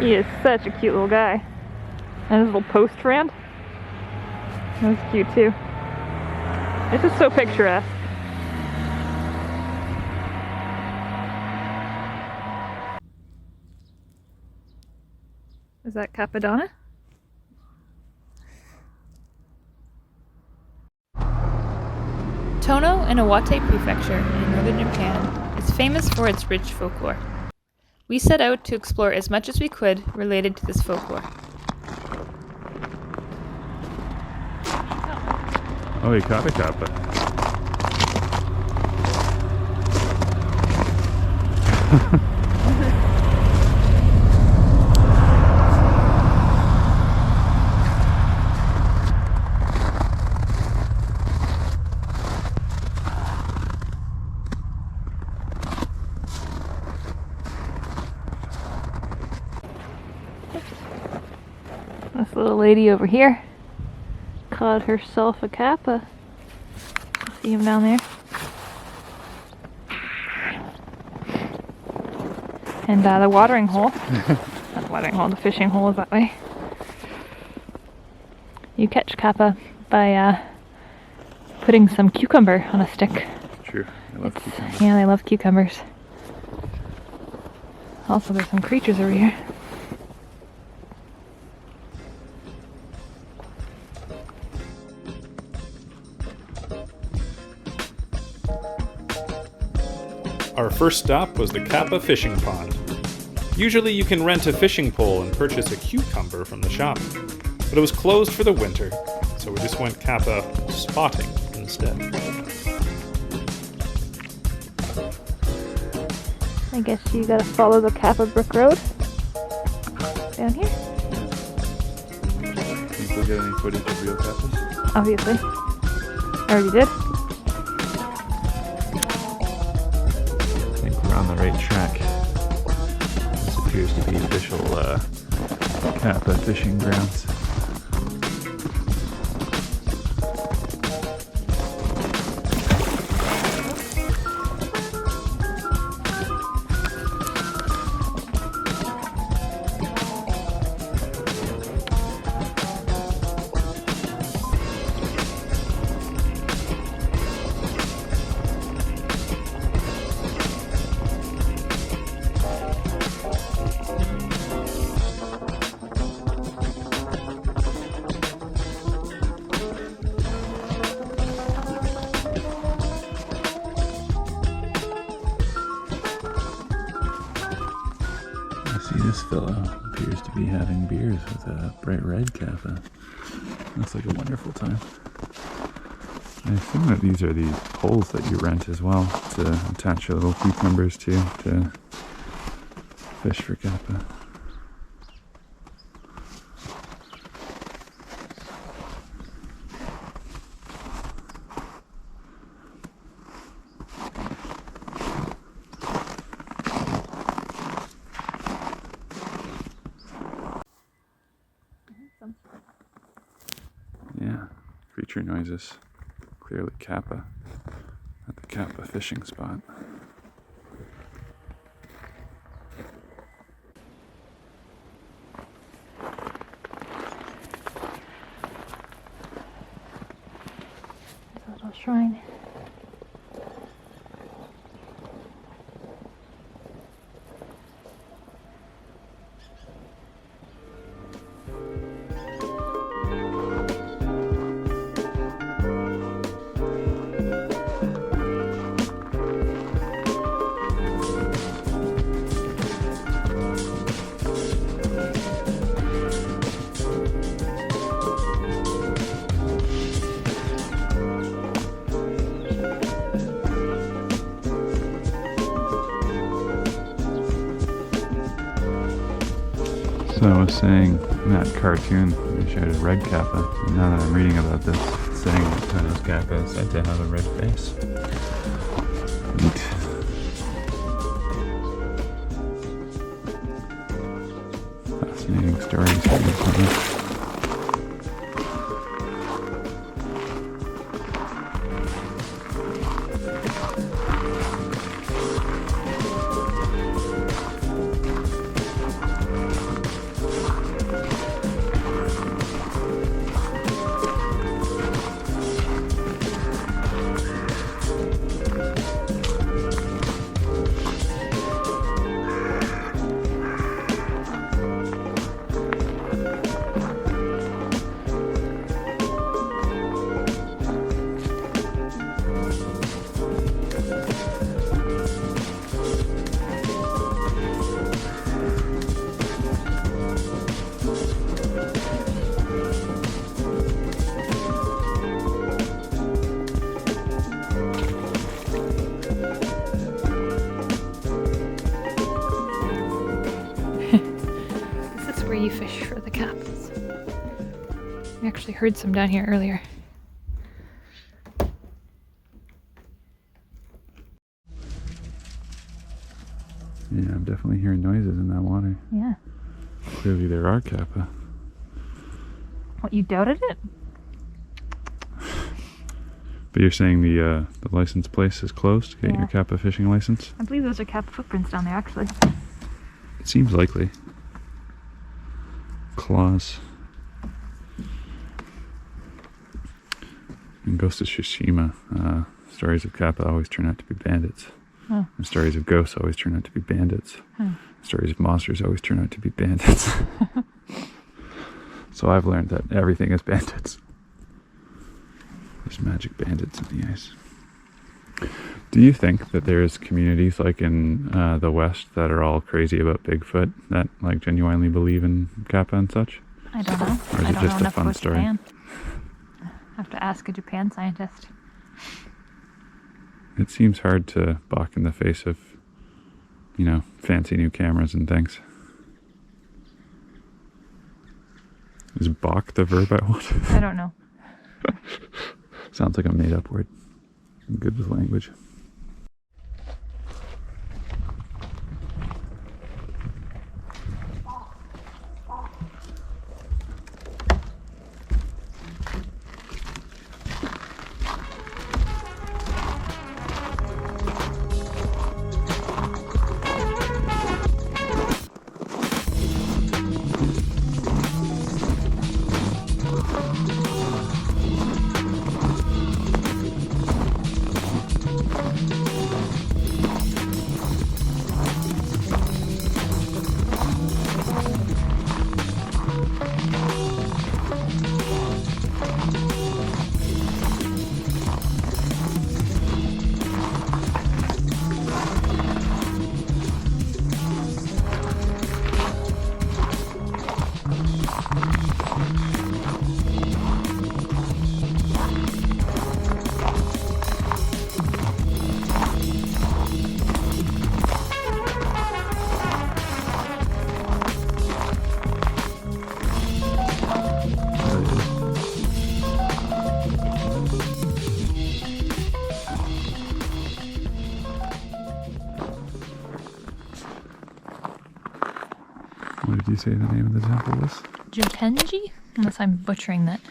He is such a cute little guy. And his little post friend. That was cute too. This is so picturesque. Is that Kappa? Tono in Iwate Prefecture in northern Japan is famous for its rich folklore. We set out to explore as much as we could related to this folklore. Oh, you caught a kappa. This little lady over here caught herself a kappa. See him down there? And the watering hole, not the watering hole, the fishing hole is that way. You catch kappa by putting some cucumber on a stick. True, I love cucumbers. Yeah, they love cucumbers. Also, there's some creatures over here. Our first stop was the Kappa fishing pond. Usually you can rent a fishing pole and purchase a cucumber from the shop, but it was closed for the winter, so we just went Kappa spotting instead. I guess you gotta follow the Kappa brick road down here. People get any footage of real kappas? Obviously. I already did. I think we're on the right track. This appears to be official kappa fishing grounds. This fellow appears to be having beers with a bright red kappa. Looks like a wonderful time. I assume that these are the poles that you rent as well to attach your little cucumbers to fish for kappa. Yeah, creature noises. Clearly kappa at the kappa fishing spot. There's a little shrine. So I was saying in that cartoon they showed a red kappa, and now that I'm reading about this, it's saying that Tono's kappa is said to have a red face. Neat. Fascinating stories from this one. where you fish for the kappas. We actually heard some down here earlier. Yeah, I'm definitely hearing noises in that water. Yeah. Clearly there are kappa. What, you doubted it? But you're saying the license place is closed to get your kappa fishing license? I believe those are kappa footprints down there, actually. It seems likely. Claws. In Ghost of Tsushima, stories of kappa always turn out to be bandits. Oh. And stories of ghosts always turn out to be bandits. Stories of monsters always turn out to be bandits. So I've learned that everything is bandits. There's magic bandits in the ice. Do you think that there's communities like in the West that are all crazy about Bigfoot, that like genuinely believe in kappa and such? I don't know. Or is I it don't just know a enough fun about story? Japan. I have to ask a Japan scientist. It seems hard to balk in the face of, you know, fancy new cameras and things. Is balk the verb I want? I don't know. Sounds like a made-up word. I'm good with language. What did you say the name of the temple was? Jotenji? Unless I'm butchering that.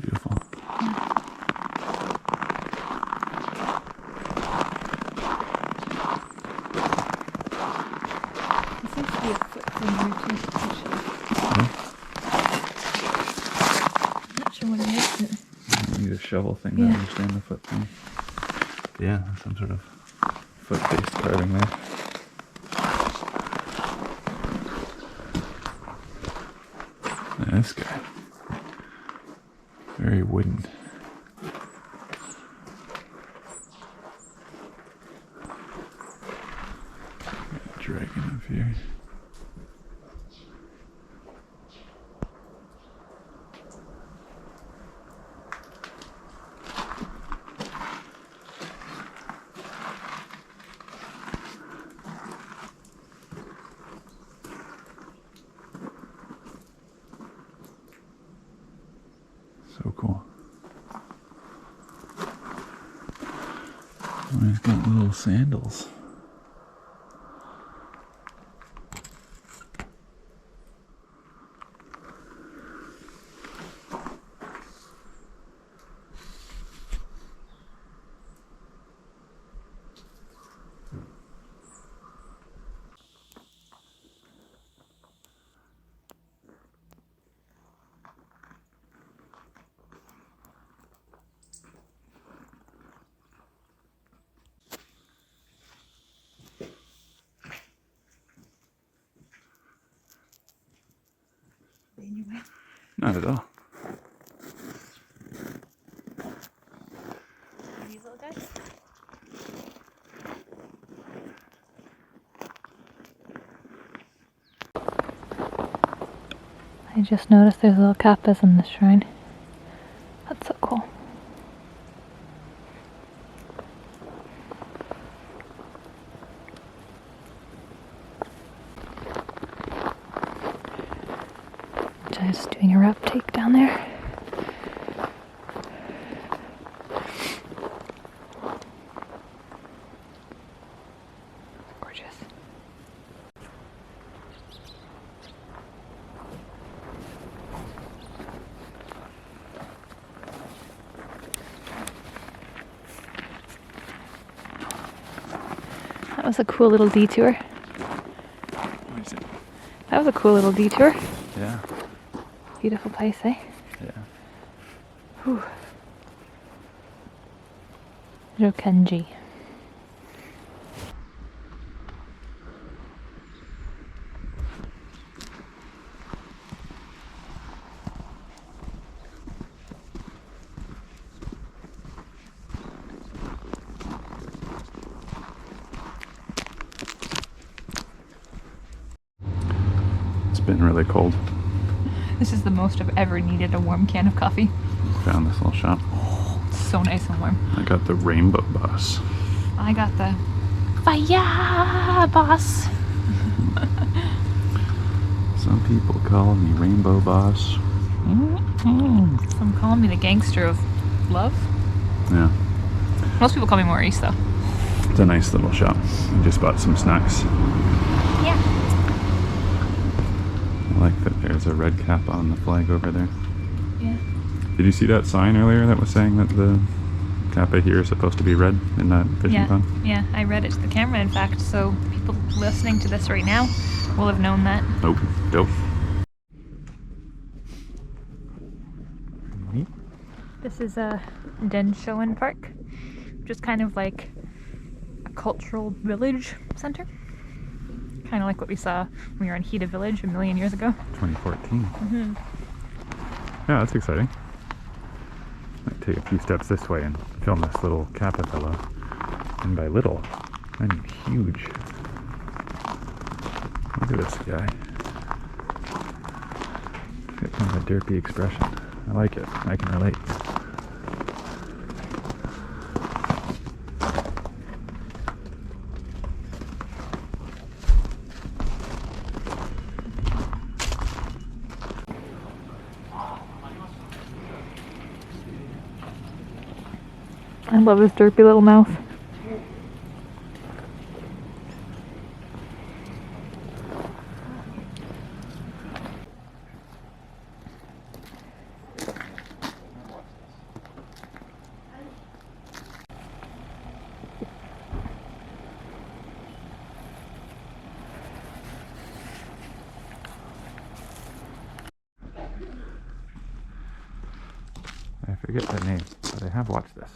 Beautiful. There seems to be a foot thing here too. Yeah. I'm not sure what it is. You need a shovel thing to Yeah. understand the foot thing. Yeah, some sort of foot-based carving there. This guy. Very wooden. Dragon up here. So cool. Oh, he's got little sandals. Anyway. Not at all. These little guys? I just noticed there's little kappas in the shrine. That's so cool. Just doing a rough take down there. Gorgeous. That was a cool little detour. What is it? That was a cool little detour. Yeah. Beautiful place, eh? Yeah. Whew. Jokenji. It's been really cold. This is the most I've ever needed a warm can of coffee. Found this little shop. It's so nice and warm. I got the Rainbow Bus. I got the fire boss. Some people call me Rainbow Boss. Some call me the gangster of love. Yeah. Most people call me Maurice, though. It's a nice little shop. I just bought some snacks. Yeah. I like that there's a red kappa on the flag over there. Yeah. Did you see that sign earlier that was saying that the kappa here is supposed to be red in that fishing pond? Yeah, I read it to the camera, in fact, so people listening to this right now will have known that. Nope. Dope. This is a Denshoen Park, which is kind of like a cultural village center. Kind of like what we saw when we were in Hida Village a million years ago. 2014. Mm-hmm. Yeah, that's exciting. Might take a few steps this way and film this little kappa fellow. And by little, I mean huge. Look at this guy. He's got kind of a derpy expression. I like it. I can relate. I love his derpy little mouth. I forget the name, but I have watched this.